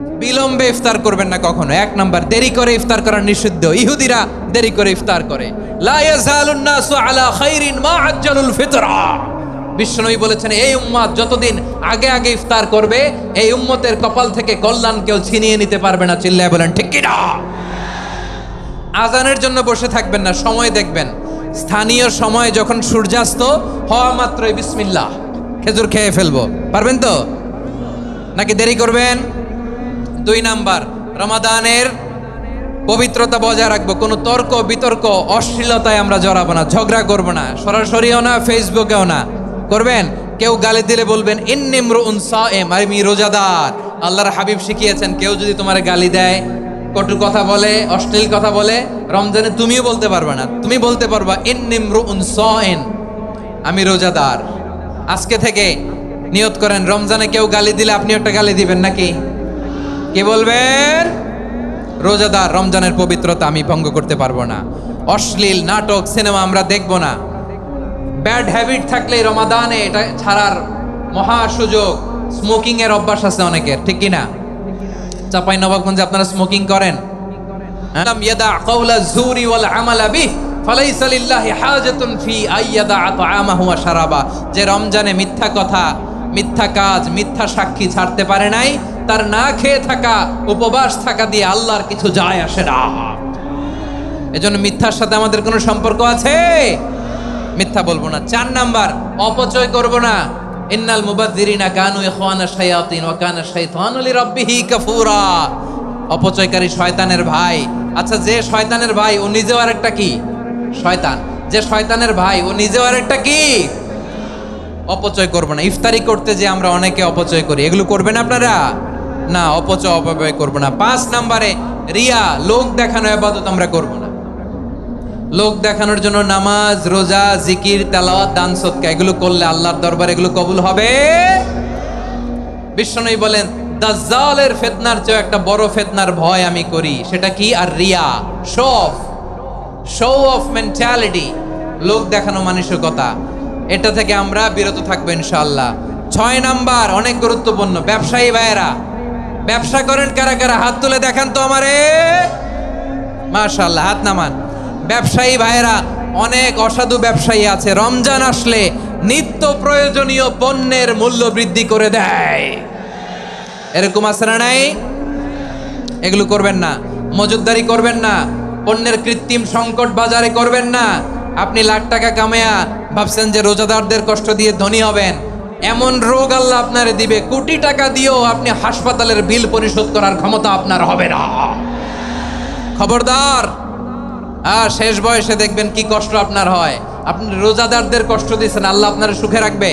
বিলম্বে ইফতার করবেন না কখনো। এক নাম্বার, দেরি করে ইফতার করা নিষিদ্ধ। ইহুদিরা দেরি করে ইফতার করে। লা ইয়াজালুন নাসু আলা খাইরিন মা আজ্জালুল ফিতরা। বিশ্বনবী বলেছেন, এই উম্মত যতদিন আগে আগে ইফতার করবে, এই উম্মতের কপাল থেকে কল্যাণ কেউ ছিনিয়ে নিতে পারবে না। চিল্লায় বলেন ঠিক কি না? আজানের জন্য বসে থাকবেন না, সময় দেখবেন। স্থানীয় সময় যখন সূর্যাস্ত হওয়া মাত্রই বিসমিল্লাহ, খেজুর খেয়ে ফেলবো। পারবেন তো নাকি দেরি করবেন? 2 নাম্বার, রমাদানের পবিত্রতা বজায় রাখবো। কোনো তর্ক বিতর্ক অশ্লীলতায় আমরা জড়াবো না, ঝগড়া করবো না, সরাসরিও না, ফেসবুকেও না। করবেন কেউ গালি দিলে বলবেন ইন্নিমরুউন সায়েম, আমি রোজাদার। আল্লাহর হাবিব শিখিয়েছেন, কেউ যদি তোমার গালি দেয়, কটু কথা বলে, অশ্লীল কথা বলে, রমজানে তুমিও বলতে পারবে না। তুমি বলতে পারবা ইন্নিমরুউন সায়েম, আমি রোজাদার। আজকে থেকে নিয়ত করেন, রমজানে কেউ গালি দিলে আপনি একটা গালি দিবেন নাকি? কি বলবেন? রোজাদার, রমজানের পবিত্রতা আমি ভঙ্গ করতে পারবো না। অশ্লীল নাটক সিনেমা আমরা দেখবো না। ব্যাড হ্যাবিট থাকলে রমাদানে এটা ছাড়ার মহা সুযোগ। স্মোকিং এর অভ্যাস আছে অনেকের, ঠিক কি না? চাপাই নবাবগঞ্জে আপনারা স্মোকিং করেন? লাম ইয়াদা কাওলা যুরি ওয়াল আমালা বিহি ফালাইসা লিল্লাহি হাজাতুন ফি আইয়াদা তাআমাহু ওয়া শারাবা। যে রমজানে মিথ্যা কথা, মিথ্যা কাজ, মিথ্যা সাক্ষী ছাড়তে পারে নাই, তার না খেয়ে থাকা, উপবাস থাকা দিয়ে আল্লাহর কিছু যায় আসে না। এজন্য মিথ্যার সাথে আমাদের কোনো সম্পর্ক আছে? মিথ্যা বলবো না। 4 নাম্বার, অপচয় করব না। ইন্নাল মুবাযযিরিনা কানু ইখওয়ানা শায়াতিন ওয়া কানা শাইতানু লিরাব্বিহি কাফুরা। অপচয়কারী শয়তানের ভাই। আচ্ছা, যে শয়তানের ভাই ও নিজেও আরেকটা কি? শয়তান। যে শয়তানের ভাই ও নিজেও আরেকটা কি? অপচয় করব না। ইফতারি করতে যে আমরা অনেকে অপচয় করি, এগুলো করবেন আপনারা না। অপচয় অপব্যয় করব না। 5 নাম্বারে, রিয়া, লোক দেখানো ইবাদত আমরা করব না। লোক দেখানোর জন্য নামাজ, রোজা, জিকির, তেলাওয়াত, দান, সদকা এগুলো করলে আল্লাহর দরবারে এগুলো কবুল হবে। বিশ্বনবী বলেন, দাজ্জালের ফিতনার চেয়ে একটা বড় ফিতনার ভয় আমি করি। সেটা কি? আর রিয়া, শো অফ মেন্টালিটি, লোক দেখানো মানসিকতা। এটা থেকে আমরা বিরত থাকবো ইনশাআল্লাহ। 6 নাম্বার, অনেক গুরুত্বপূর্ণ। ব্যবসায়ী ভাইয়েরা, ব্যবসা করেন কারা কারা? হাত তুলে দেখান তো আমারে। মাশাআল্লাহ, হাত নামান। ব্যবসায়ী ভাইয়েরা, অনেক অসাধু ব্যবসায়ী আছে, রমজান আসলে নিত্য প্রয়োজনীয় পণ্যের মূল্য বৃদ্ধি করে দেয়। এরকম আছে না নাই? এগুলো করবেন না। মজুদদারি করবেন না। পণ্যের কৃত্রিম সংকট বাজারে করবেন না। আপনি লাখ টাকা কামায়া ভাবছেন যে রোজাদারদের কষ্ট দিয়ে ধনী হবেন। এমন রোগ আল্লাহ আপনারে দিবে, কোটি টাকা দিয়েও আপনি হাসপাতালের বিল পরিশোধ করার ক্ষমতা আপনার হবে না। খবরদার। শেষ বয়সে দেখবেন কি কষ্ট আপনার হয়। আপনি রোজাদারদের কষ্ট দিচ্ছেন, আল্লাহ আপনার সুখে রাখবে?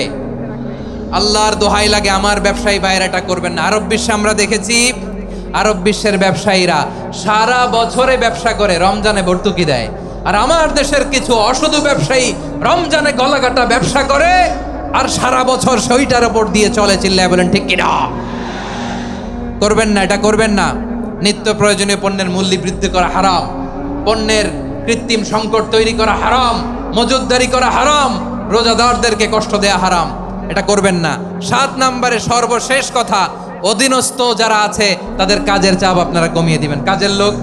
আল্লাহর দোহাই লাগে, আমার ব্যবসায়ী ভাইয়েরা এটা করবেন না। আরব বিশ্বে আমরা দেখেছি, আরব বিশ্বের ব্যবসায়ীরা সারা বছরে ব্যবসা করে, রমজানে ভর্তুকি দেয়। আর আমার দেশের কিছু অসাধু ব্যবসায়ী রমজানে গলাকাটা ব্যবসা করে আর সারা বছর সেইটার উপর দিয়ে চলে। চিল্লায় বলেন ঠিক কিনা? করবেন না, এটা করবেন না। নিত্য প্রয়োজনীয় পণ্যের মূল্য বৃদ্ধি করা হারাম, পণ্যের কৃত্রিম সংকট তৈরি করা হারাম, মজুদদারি করা হারাম, রোজাদারদেরকে কষ্ট দেয়া হারাম। এটা করবেন না। 7 নাম্বারে সর্বশেষ কথা, অধীনস্থ যারা আছে তাদের কাজের চাপ আপনারা কমিয়ে দিবেন। কাজের লোক,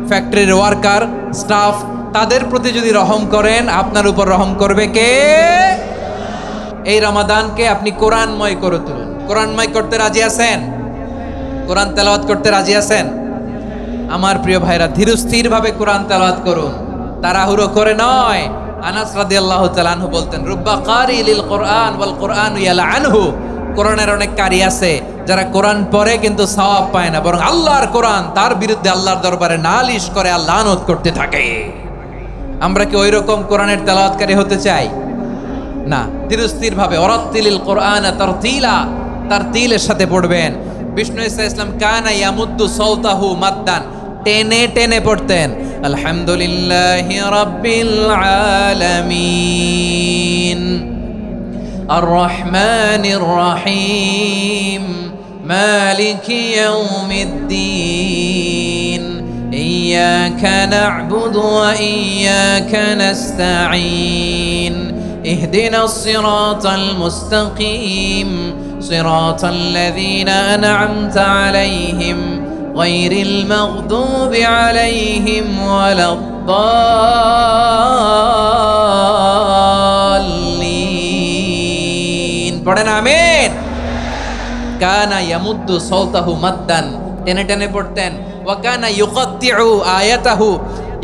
ফ্যাক্টরির ওয়ার্কার, স্টাফ, তাদের প্রতি যদি রহম করেন, আপনার উপর রহম করবে কে? এই রমাদানকে আপনি কোরআনময় করে তুলুন। কোরআনময় করতে রাজি আছেন? কোরআন তেলাওয়াত করতে রাজি আছেন? আমার প্রিয় ভাইরা, ধীরস্থির ভাবে কোরআন তেলাওয়াত করুন, তাড়াহুড়ো করে নয়। আনাস রাদিয়াল্লাহু তাআলা আনহু বলতেন, রুব্বা কারি লিল কোরআন ওয়াল কোরআন ইয়ালআনহু। কোরআনের অনেক কারি আছে যারা কোরআন পড়ে কিন্তু সওয়াব পায় না, বরং আল্লাহর কোরআন তার বিরুদ্ধে আল্লাহর দরবারে নালিশ করে, আল্লাহ লানত করতে থাকে। আমরা কি ওই রকম কোরআনের তেলাওয়াতকারী হতে চাই? না। ধীরস্থির ভাবে, ওয়ারাত্তিলিল কোরআন তারতিলা, তারতিলের সাথে পড়বেন। বিষ্ণু ইসা ইসলাম কানা ইয়ামুদ্দু সাওতাহু মাদ্দান, টেনে টেনে পড়তেন। আলহামদুলিল্লাহি রাব্বিল আলামিন আর রহমানির রহিম মালিকি ইয়াউমিদ্দিন ইয়্যাকা না'বুদু ওয়া ইয়্যাকা নাস্তাঈন ইহদিনাস সিরাতাল মুস্তাকিম সিরাতাল্লাযীনা আন'আমতা আলাইহিম গায়রিল মাগদুবি আলাইহিম ওয়ালাদ-দাল্লিন। পড়েন আমিন। কানা ইয়ামুদ্দু সাওতাহু মাদ্দান, টেনে টেনে পড়তেন। ওয়া কানা ইউকাত্তিউ আয়াতাহু,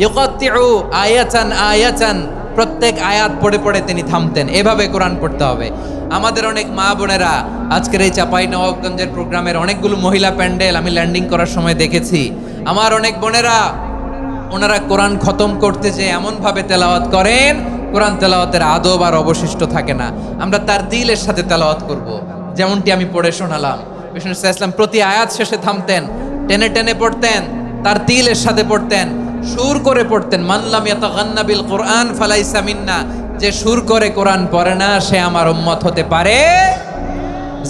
ইউকাত্তিউ আয়াতান আয়াতান, প্রত্যেক আয়াত পড়ে পড়ে তিনি থামতেন। এভাবে কোরআন পড়তে হবে। আমাদের অনেক মা বোনেরা আজকের এই চাঁপাইনবাবগঞ্জের প্রোগ্রামের অনেকগুলো মহিলা প্যান্ডেল আমি ল্যান্ডিং করার সময় দেখেছি। আমার অনেক বোনেরা ওনারা কোরআন খতম করতে যে এমনভাবে তেলাওয়াত করেন, কোরআন তেলাওয়াতের আদব আর অবশিষ্ট থাকে না। আমরা তার দিলের সাথে তেলাওয়াত করব, যেমনটি আমি পড়ে শোনালাম। বিষ্ণু ইসলাম প্রতি আয়াত শেষে থামতেন, টেনে টেনে পড়তেন, তার তিলের সাথে পড়তেন, সুর করে পড়তেন। মানলাম ইয়াতাগান্না বিল কোরআন ফালাইসা মিন্না, যে সুর করে কোরআন পড়ে না সে আমার উম্মত হতে পারে।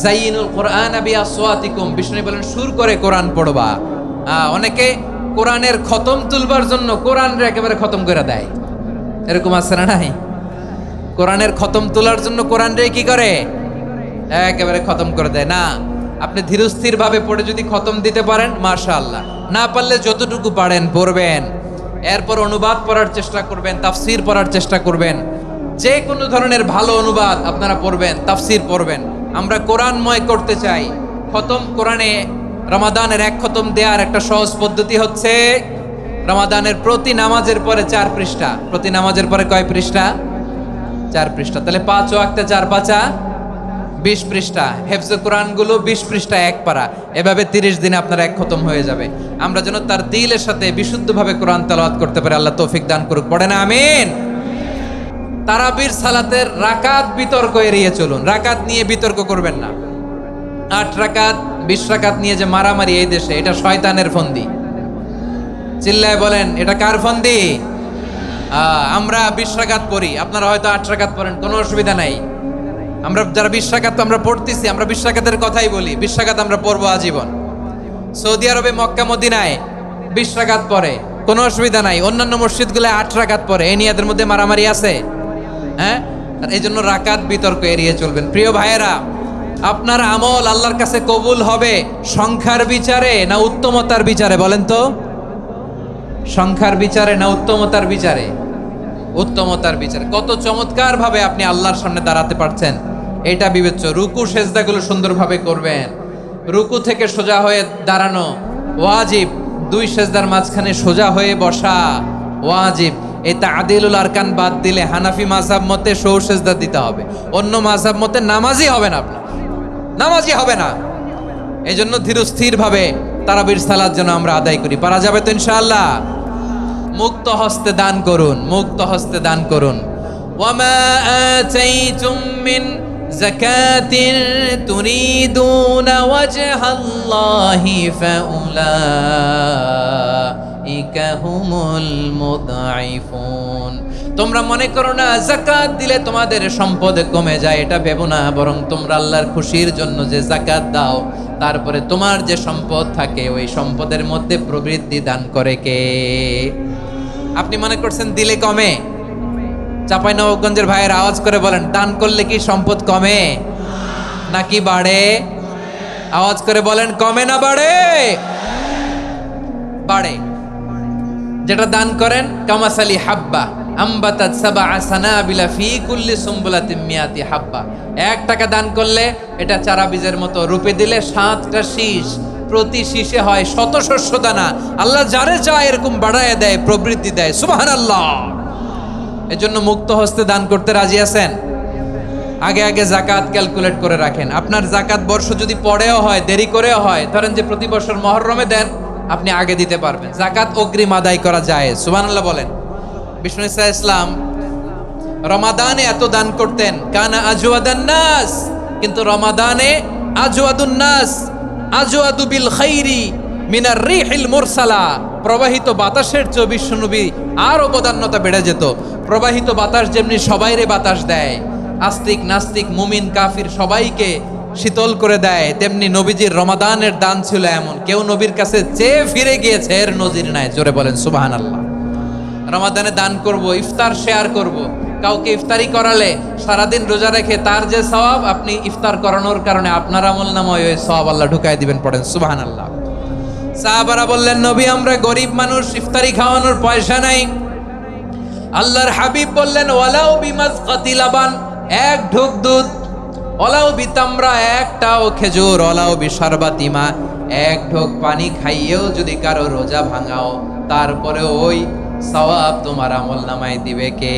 যাইনুল কোরআন বিআসওয়াতিকুম, বিষ্ণু বলেন সুর করে কোরআন পড়বা। অনেকে কোরআনের খতম তুলবার জন্য কোরআনরে একেবারে খতম করে দেয়, এরকম আছে না নাই? কোরআনের খতম তোলার জন্য কোরআনরে কি করে? একেবারে খতম করে দেয় না। আপনি ধীরস্থির ভাবে পড়ে যদি খতম দিতে পারেন মাশাআল্লাহ, না পারলে যতটুকু পারেন পড়বেন। এরপর অনুবাদ পড়ার চেষ্টা করবেন, তাফসির পড়ার চেষ্টা করবেন। যে কোনো ধরনের ভালো অনুবাদ আপনারা পড়বেন, তাফসির পড়বেন। আমরা কোরআনময় করতে চাই। খতম কোরআনে রমাদানের এক খতম দেওয়ার একটা সহজ পদ্ধতি হচ্ছে রমাদানের প্রতি নামাজের পরে 4 পৃষ্ঠা। প্রতি নামাজের পরে কয় পৃষ্ঠা? 4 পৃষ্ঠা। তাহলে 5 ওয়াক্তে 4 পাঁচা 20 পৃষ্ঠা। হেফজে কোরআনগুলো 20 পৃষ্ঠা এক পারা। এভাবে 30 দিনে আপনার এক খতম হয়ে যাবে। আমরা যেন তার দিলের সাথে বিশুদ্ধভাবে কোরআন তেলাওয়াত করতে পারি, আল্লাহ তৌফিক দান করুক। পড়েন আমিন। তারাবির সালাতের রাকাত বিতর্ক এড়িয়ে চলুন। রাকাত নিয়ে বিতর্ক করবেন না। 8 রাকাত 20 রাকাত নিয়ে যে মারামারি এই দেশে, এটা শয়তানের ফন্দি। চিল্লায় বলেন এটা কার ফন্দি? আমরা 20 রাকাত পড়ি, আপনারা হয়তো 8 রাকাত পড়েন, কোনো অসুবিধা নাই। আমরা যারা 20 রাকাত আমরা পড়তেছি, আমরা 20 রাকাতের কথাই বলি। 20 রাকাত আমরা পড়বো আজীবন। সৌদি আরবে মক্কা মদিনায় 20 রাকাত পড়ে, কোনো অসুবিধা নাই। অন্যান্য মসজিদগুলো 8 রাকাত পড়ে। এই নিয়ে এদের মধ্যে মারামারি আছে? হ্যাঁ, এই জন্য রাকাত বিতর্ক এড়িয়ে চলবেন। প্রিয় ভাইয়েরা, আপনার আমল আল্লাহর কাছে কবুল হবে সংখ্যার বিচারে না উত্তমতার বিচারে? বলেন তো, সংখ্যার বিচারে না উত্তমতার বিচারে? উত্তমতার বিচারে। কত চমৎকার ভাবে আপনি আল্লাহর সামনে দাঁড়াতে পারছেন এটা বিবেচ্য। রুকু সেজদাগুলো সুন্দরভাবে করবেন। রুকু থেকে সোজা হয়ে দাঁড়ানো ওয়াজিব। 2 সেজদার মাঝখানে সোজা হয়ে বসা ওয়াজিব। এই তা'দিলুল আরকান বাদ দিলে হানাফি মাযহাব মতে সৌ সেজদা দিতে হবে। অন্য মাযহাব মতে নামাজই হবে না, আপনার নামাজই হবে না। এই জন্য ধীরস্থির ভাবে তারাবির সালাত যেন আমরা আদায় করি। পারা যাবে তো ইনশাআল্লাহ? মুক্ত হস্তে দান করুন, মুক্ত হস্তে দান করুন। ওয়ামা আতাইতুম মিন যাকাতিন তুরিদুনা ওয়াজহাল্লাহি ফাউলাইকা হুমুল মুদঈফুন। তোমরা মনে করো না যাকাত দিলে তোমাদের সম্পদ কমে যায়, এটা ভেবো না। বরং তোমরা আল্লাহর খুশির জন্য যে যাকাত দাও, তারপরে তোমার যে সম্পদ থাকে ওই সম্পদের মধ্যে প্রবৃদ্ধি দান করে কে? আপনি মনে করছেন দিলে কমে? চাঁপাইনবাবগঞ্জের ভাইয়ের আওয়াজ করে বলেন, দান করলে কি সম্পদ কমে নাকি বাড়ে? আওয়াজ করে বলেন, কমে না বাড়ে? বাড়ে। যেটা দান করেন কামাসালি হাব্বা আম্বাতাত সাবআ সানাবিলা ফি কুল্লি সুমবুলাতিন মিয়াতি হাব্বা। 1 টাকা দান করলে এটা চারা বীজের মতো, রূপে দিলে 7টা শীষ, প্রতি শীষে হয় 100 শস্য দানা। আল্লাহ যারে চায় এরকম বাড়ায় দেয়, প্রবৃদ্ধি দেয়। সুবহানাল্লাহ। এজন্য মুক্ত হস্তে দান করতে রাজি আছেন? আগে আগে যাকাত ক্যালকুলেট করে রাখেন। আপনার যাকাত বর্ষ যদি পরেও হয়, দেরি করেও হয়, ধরেন যে প্রতি বছর মুহররমে দেন, আপনি আগে দিতে পারবেন। যাকাত অগ্রিম আদায় করা যায়। সুবহানাল্লাহ বলেন। বিষ্ণু ইসলাম রমাদানে এত দান করতেন, কানা আজওয়াদান নাস, কিন্তু রমাদানে আজওয়াদুন নাস আজওয়াদু বিল খাইরি মিনার রিহিল মুরসালা। প্রবাহিত বাতাসের চেয়ে বিশ্বনবী আর অবদান্যতা বেড়ে যেত। প্রবাহিত বাতাস যেমনি সবাইরে বাতাস দেয়, আস্তিক নাস্তিক মুমিন কাফির সবাইকে শীতল করে দেয়, তেমনি নবীজির রমাদানের দান ছিল এমন, কেউ নবীর কাছে চেয়ে ফিরে গিয়েছে এর নজির নাই। জোরে বলেন সুবহানাল্লাহ। রমাদানে দান করব, ইফতার শেয়ার করব, কাউকে ইফতারি করালে সারাদিন রোজা রেখে তার যে সওয়াব, আপনি ইফতার করানোর কারণে আপনার আমলনামায় ওই সওয়াব আল্লাহ ঢুকায় দিবেন। পড়েন সুবহানাল্লাহ। সাহাবারা বললেন, নবী আমরা গরিব মানুষ, ইফতারি খাওয়ানোর পয়সা নাই। আল্লাহর হাবিব বললেন, ওয়ালাউ বিমাজকাতি লাবান, এক ঢোক দুধ, ওয়ালাউ বিতামরা, একটাও খেজুর, ওয়ালাউ বিশারবাতি মা, এক ঢোক পানি খাইয়েও যদি কারো রোজা ভাঙাও, তারপরে ওই সওয়াব তোমার আমলনামায় দিবে কে?